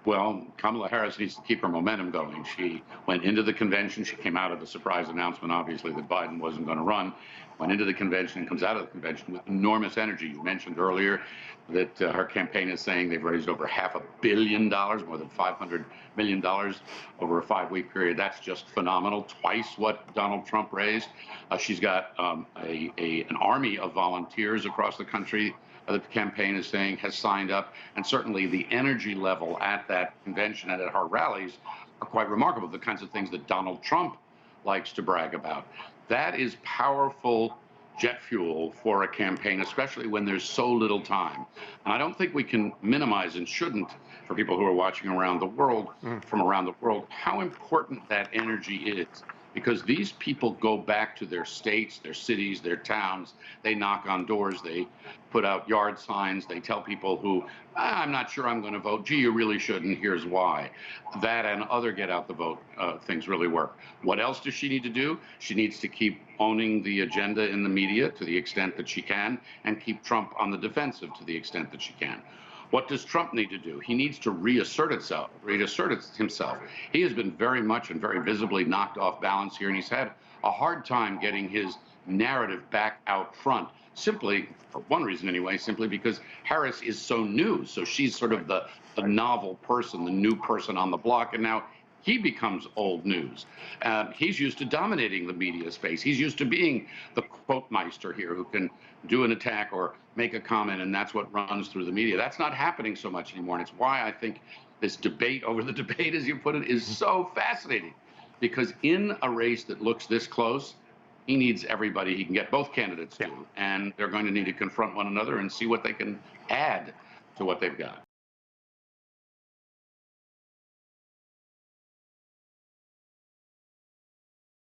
Well, Kamala Harris needs to keep her momentum going. She went into the convention. She came out of the surprise announcement, obviously, that Biden wasn't going to run. Went into the convention and comes out of the convention with enormous energy. You mentioned earlier that her campaign is saying they've raised over $500 million, more than $500 million over a 5-week period. That's just phenomenal. Twice what Donald Trump raised. She's got an army of volunteers across the country the campaign is saying has signed up, and certainly the energy level at that convention and at her rallies are quite remarkable, the kinds of things that Donald Trump likes to brag about. That is powerful jet fuel for a campaign, especially when there's so little time. And I don't think we can minimize, and shouldn't, for people who are watching around the world, from around the world, how important that energy is. Because these people go back to their states, their cities, their towns. They knock on doors. They put out yard signs. They tell people who, I'm not sure I'm going to vote. Gee, you really shouldn't. Here's why. That and other get out the vote things really work. What else does she need to do? She needs to keep owning the agenda in the media to the extent that she can, and keep Trump on the defensive to the extent that she can. What does Trump need to do? He needs to reassert himself. He has been very much and very visibly knocked off balance here, and he's had a hard time getting his narrative back out front, simply, for one reason anyway, simply because Harris is so new. So she's sort of the novel person, the new person on the block, and now he becomes old news. He's used to dominating the media space. He's used to being the quote-meister here who can do an attack or make a comment, and that's what runs through the media. That's not happening so much anymore, and it's why I think this debate over the debate, as you put it, is so fascinating. Because in a race that looks this close, he needs everybody he can get, both candidates do, and they're going to need to confront one another and see what they can add to what they've got.